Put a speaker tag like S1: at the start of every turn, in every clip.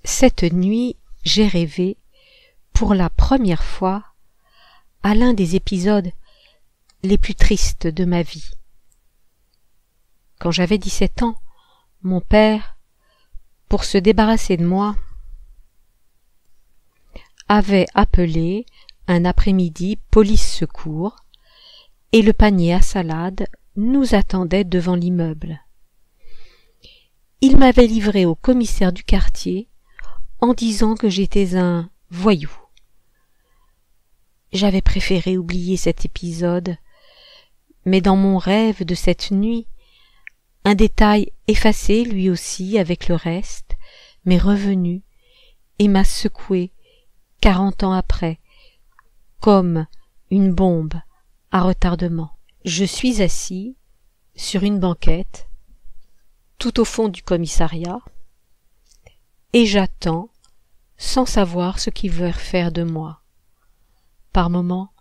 S1: Cette nuit, j'ai rêvé, pour la première fois, à l'un des épisodes les plus tristes de ma vie. Quand j'avais 17 ans, mon père, pour se débarrasser de moi, avait appelé un après-midi police secours et le panier à salade nous attendait devant l'immeuble. Il m'avait livré au commissaire du quartier en disant que j'étais un voyou. J'avais préféré oublier cet épisode, mais dans mon rêve de cette nuit, un détail effacé lui aussi avec le reste m'est revenu et m'a secoué 40 ans après, comme une bombe à retardement. Je suis assis sur une banquette, tout au fond du commissariat, et j'attends, sans savoir ce qu'ils veulent faire de moi. Par moments,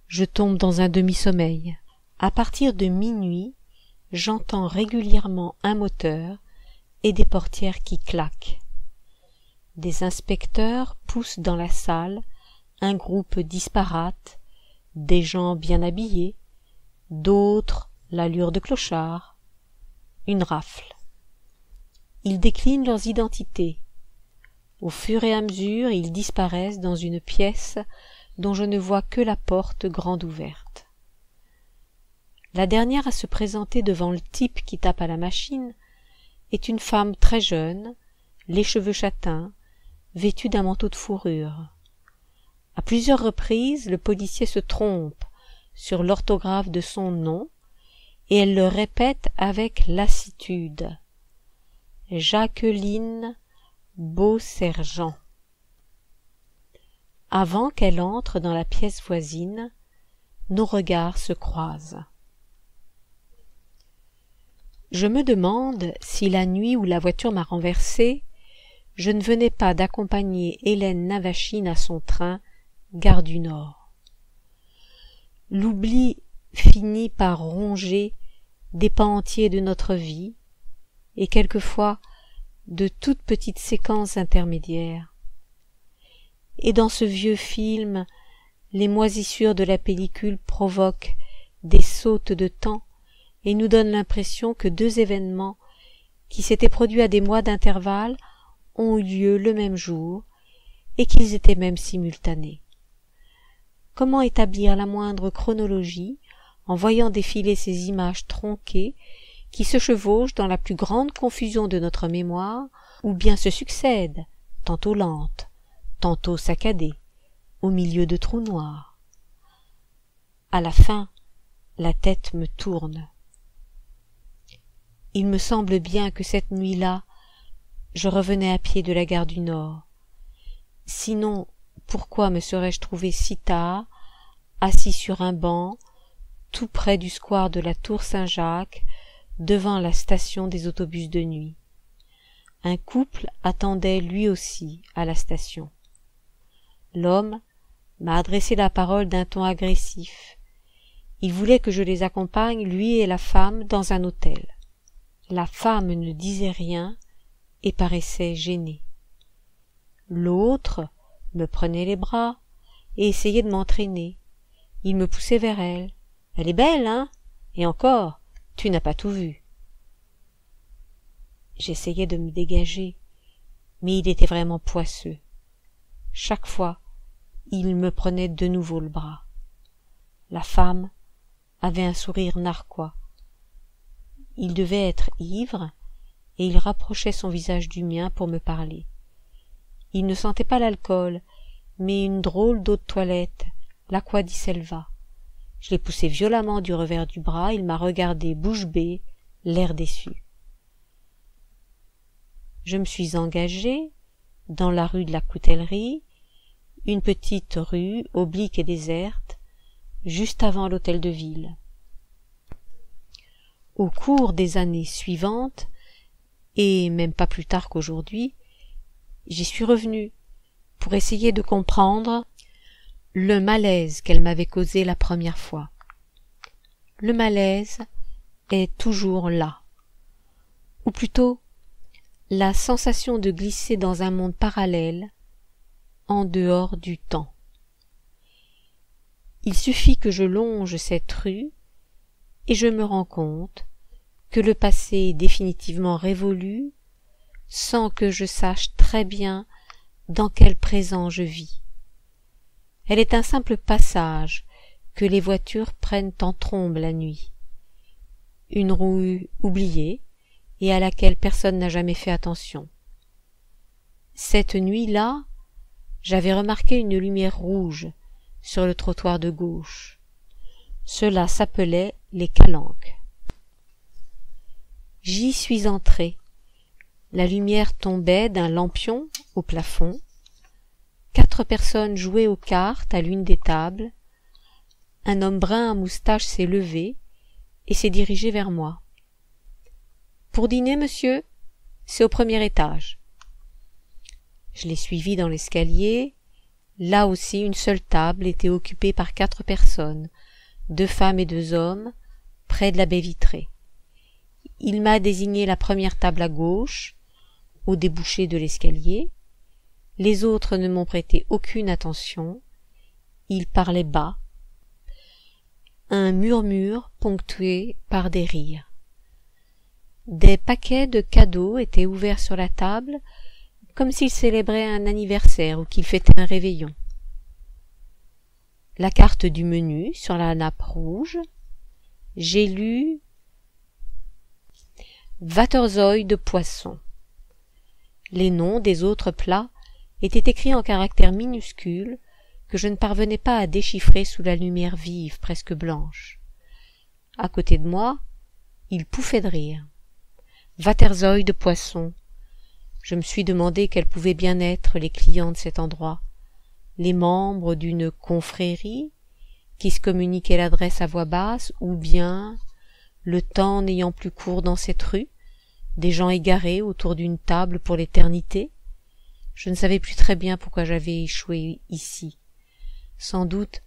S1: je tombe dans un demi-sommeil. À partir de minuit, j'entends régulièrement un moteur et des portières qui claquent. Des inspecteurs poussent dans la salle un groupe disparate, des gens bien habillés, d'autres l'allure de clochards. Une rafle. Ils déclinent leurs identités. Au fur et à mesure, ils disparaissent dans une pièce dont je ne vois que la porte grande ouverte. La dernière à se présenter devant le type qui tape à la machine est une femme très jeune, les cheveux châtains, vêtue d'un manteau de fourrure. À plusieurs reprises, le policier se trompe sur l'orthographe de son nom et elle le répète avec lassitude. Jacqueline Beausergent. Avant qu'elle entre dans la pièce voisine, nos regards se croisent. Je me demande si la nuit où la voiture m'a renversée, je ne venais pas d'accompagner Hélène Navachine à son train, gare du Nord. L'oubli finit par ronger des pans entiers de notre vie, et quelquefois de toutes petites séquences intermédiaires. Et dans ce vieux film, les moisissures de la pellicule provoquent des sautes de temps et nous donnent l'impression que deux événements qui s'étaient produits à des mois d'intervalle ont eu lieu le même jour et qu'ils étaient même simultanés. Comment établir la moindre chronologie en voyant défiler ces images tronquées qui se chevauchent dans la plus grande confusion de notre mémoire ou bien se succèdent, tantôt lentes, tantôt saccadées, au milieu de trous noirs. À la fin, la tête me tourne. Il me semble bien que cette nuit-là, je revenais à pied de la gare du Nord. Sinon, pourquoi me serais-je trouvé si tard, assis sur un banc, tout près du square de la Tour Saint-Jacques, devant la station des autobus de nuit. Un couple attendait lui aussi à la station. L'homme m'a adressé la parole d'un ton agressif. Il voulait que je les accompagne, lui et la femme, dans un hôtel. La femme ne disait rien et paraissait gênée. L'autre me prenait les bras et essayait de m'entraîner. Il me poussait vers elle. « Elle est belle, hein? Et encore, tu n'as pas tout vu. » J'essayais de me dégager, mais il était vraiment poisseux. Chaque fois, il me prenait de nouveau le bras. La femme avait un sourire narquois. Il devait être ivre, et il rapprochait son visage du mien pour me parler. Il ne sentait pas l'alcool, mais une drôle d'eau de toilette, l'aqua di selva. Je l'ai poussé violemment du revers du bras, il m'a regardé bouche bée, l'air déçu. Je me suis engagée dans la rue de la Coutellerie, une petite rue oblique et déserte, juste avant l'hôtel de ville. Au cours des années suivantes, et même pas plus tard qu'aujourd'hui, j'y suis revenue pour essayer de comprendre le malaise qu'elle m'avait causé la première fois. Le malaise est toujours là, ou plutôt la sensation de glisser dans un monde parallèle, en dehors du temps. Il suffit que je longe cette rue et je me rends compte que le passé est définitivement révolu sans que je sache très bien dans quel présent je vis. Elle est un simple passage que les voitures prennent en trombe la nuit. Une rue oubliée et à laquelle personne n'a jamais fait attention. Cette nuit-là, j'avais remarqué une lumière rouge sur le trottoir de gauche. Cela s'appelait les calanques. J'y suis entré. La lumière tombait d'un lampion au plafond. 4 personnes jouaient aux cartes à l'une des tables. Un homme brun à moustache s'est levé et s'est dirigé vers moi. « Pour dîner, monsieur ? C'est au 1er étage. » Je l'ai suivi dans l'escalier. Là aussi, une seule table était occupée par 4 personnes, 2 femmes et 2 hommes, près de la baie vitrée. Il m'a désigné la première table à gauche, au débouché de l'escalier. Les autres ne m'ont prêté aucune attention. Ils parlaient bas. Un murmure ponctué par des rires. Des paquets de cadeaux étaient ouverts sur la table, comme s'ils célébraient un anniversaire ou qu'ils fêtaient un réveillon. La carte du menu sur la nappe rouge, j'ai lu Vaterzoi de poisson. Les noms des autres plats étaient écrits en caractères minuscules que je ne parvenais pas à déchiffrer sous la lumière vive, presque blanche. À côté de moi, il pouffait de rire. Vaterzoi de poisson. Je me suis demandé quels pouvaient bien être les clients de cet endroit. Les membres d'une confrérie qui se communiquaient l'adresse à voix basse, ou bien, le temps n'ayant plus cours dans cette rue, des gens égarés autour d'une table pour l'éternité. Je ne savais plus très bien pourquoi j'avais échoué ici. Sans doute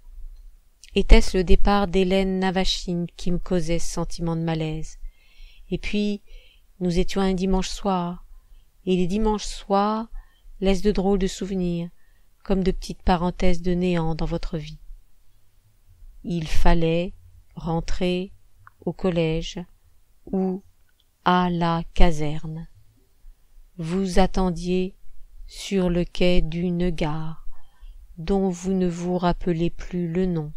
S1: était-ce le départ d'Hélène Navachine qui me causait ce sentiment de malaise. Et puis, nous étions un dimanche soir, et les dimanches soirs laissent de drôles de souvenirs, comme de petites parenthèses de néant dans votre vie. Il fallait rentrer au collège ou à la caserne. Vous attendiez sur le quai d'une gare dont vous ne vous rappelez plus le nom.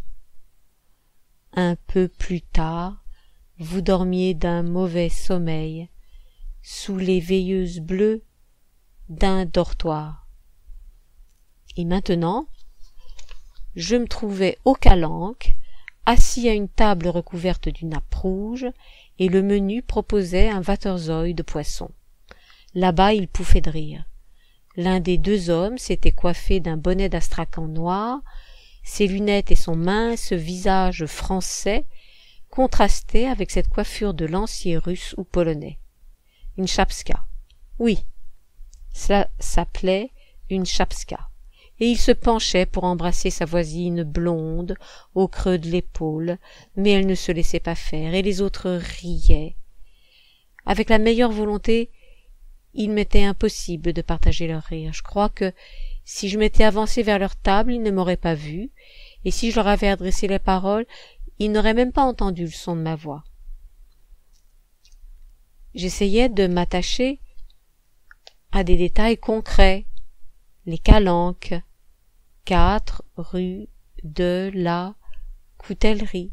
S1: Un peu plus tard, vous dormiez d'un mauvais sommeil sous les veilleuses bleues d'un dortoir. Et maintenant, je me trouvais aux calanques, assis à une table recouverte d'une nappe rouge, et le menu proposait un vaterzoi de poisson. Là-bas, il pouffait de rire. L'un des 2 hommes s'était coiffé d'un bonnet d'astrakan noir, ses lunettes et son mince visage français contrastaient avec cette coiffure de lancier russe ou polonais. Une chapska. Oui, cela s'appelait une chapska. Et il se penchait pour embrasser sa voisine blonde au creux de l'épaule, mais elle ne se laissait pas faire, et les autres riaient. Avec la meilleure volonté, il m'était impossible de partager leur rire. Je crois que si je m'étais avancé vers leur table, ils ne m'auraient pas vu, et si je leur avais adressé les paroles, ils n'auraient même pas entendu le son de ma voix. J'essayais de m'attacher à des détails concrets. Les calanques, 4 rue de la Coutellerie.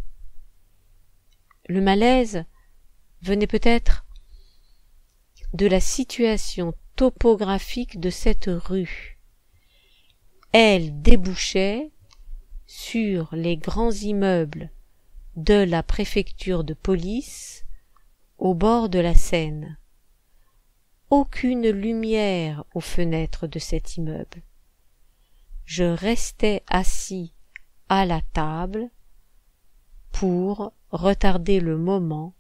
S1: Le malaise venait peut-être de la situation topographique de cette rue. Elle débouchait sur les grands immeubles de la préfecture de police au bord de la Seine. Aucune lumière aux fenêtres de cet immeuble. Je restais assis à la table pour retarder le moment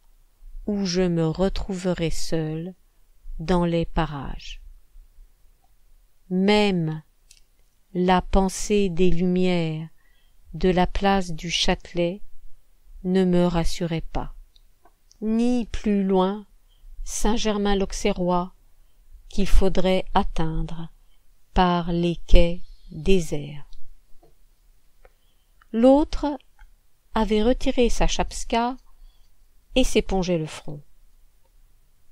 S1: où je me retrouverais seul dans les parages. Même la pensée des lumières de la place du Châtelet ne me rassurait pas. Ni plus loin Saint-Germain-l'Auxerrois, qu'il faudrait atteindre par les quais déserts. L'autre avait retiré sa chapska et s'épongeait le front.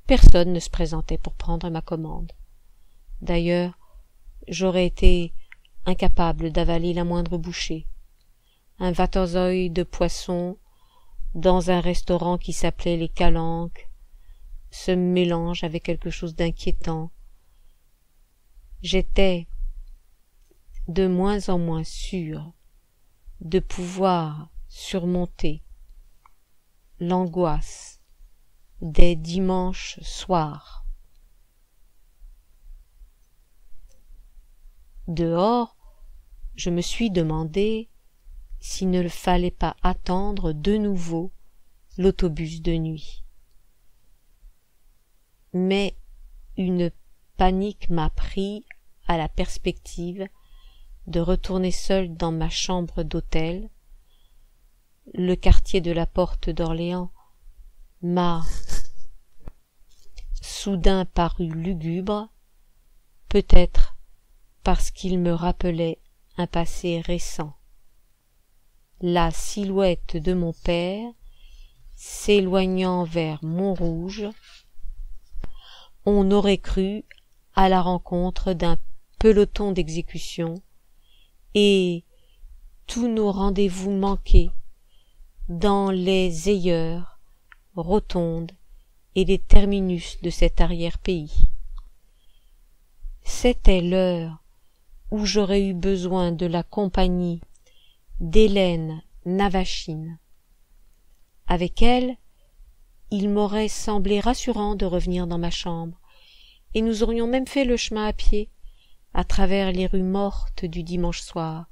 S1: Personne ne se présentait pour prendre ma commande. D'ailleurs, j'aurais été incapable d'avaler la moindre bouchée. Un vatozoi de poisson dans un restaurant qui s'appelait les Calanques se mélange avec quelque chose d'inquiétant. J'étais de moins en moins sûr de pouvoir surmonter l'angoisse des dimanches soirs. Dehors, je me suis demandé s'il ne fallait pas attendre de nouveau l'autobus de nuit. Mais une panique m'a pris à la perspective de retourner seul dans ma chambre d'hôtel. Le quartier de la Porte d'Orléans m'a soudain paru lugubre, peut-être parce qu'il me rappelait un passé récent. La silhouette de mon père s'éloignant vers Montrouge, on aurait cru à la rencontre d'un peloton d'exécution, et tous nos rendez-vous manqués dans les ailleurs, rotondes et les terminus de cet arrière-pays. C'était l'heure où j'aurais eu besoin de la compagnie d'Hélène Navachine. Avec elle, il m'aurait semblé rassurant de revenir dans ma chambre, et nous aurions même fait le chemin à pied, à travers les rues mortes du dimanche soir.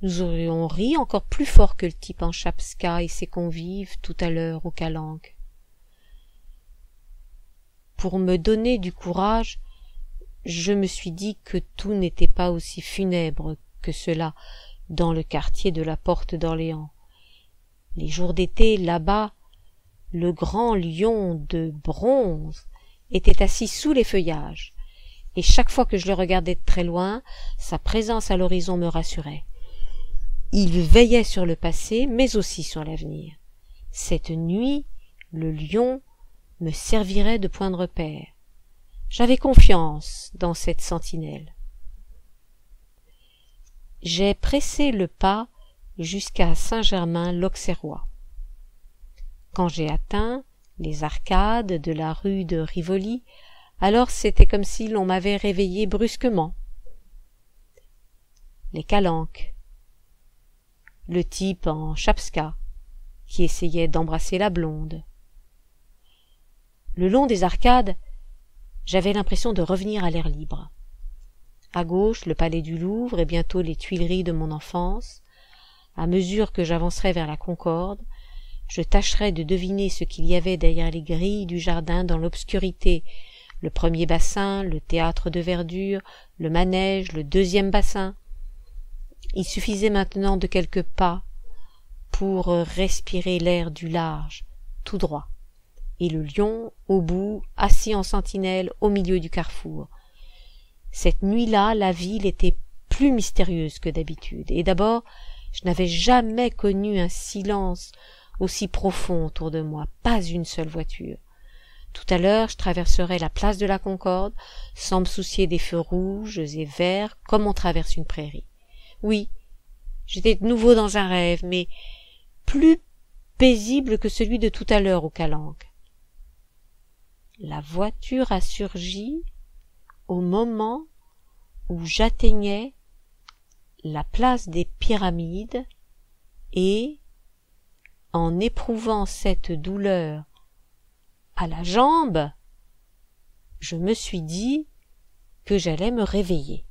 S1: Nous aurions ri encore plus fort que le type en chapska et ses convives tout à l'heure aux Calanques. Pour me donner du courage, je me suis dit que tout n'était pas aussi funèbre que cela dans le quartier de la Porte d'Orléans. Les jours d'été, là-bas, le grand lion de bronze était assis sous les feuillages, et chaque fois que je le regardais de très loin, sa présence à l'horizon me rassurait. Il veillait sur le passé, mais aussi sur l'avenir. Cette nuit, le lion me servirait de point de repère. J'avais confiance dans cette sentinelle. J'ai pressé le pas jusqu'à Saint-Germain-l'Auxerrois. Quand j'ai atteint les arcades de la rue de Rivoli, alors c'était comme si l'on m'avait réveillé brusquement. Les Calanques, le type en chapska qui essayait d'embrasser la blonde. Le long des arcades, j'avais l'impression de revenir à l'air libre. À gauche, le palais du Louvre et bientôt les Tuileries de mon enfance. À mesure que j'avancerais vers la Concorde, je tâcherais de deviner ce qu'il y avait derrière les grilles du jardin dans l'obscurité. Le premier bassin, le théâtre de verdure, le manège, le deuxième bassin. Il suffisait maintenant de quelques pas pour respirer l'air du large, tout droit, et le lion, au bout, assis en sentinelle au milieu du carrefour. Cette nuit-là, la ville était plus mystérieuse que d'habitude, et d'abord, je n'avais jamais connu un silence aussi profond autour de moi, pas une seule voiture. Tout à l'heure, je traverserais la place de la Concorde, sans me soucier des feux rouges et verts, comme on traverse une prairie. Oui, j'étais de nouveau dans un rêve, mais plus paisible que celui de tout à l'heure aux Calanques. La voiture a surgi au moment où j'atteignais la place des Pyramides et, en éprouvant cette douleur à la jambe, je me suis dit que j'allais me réveiller.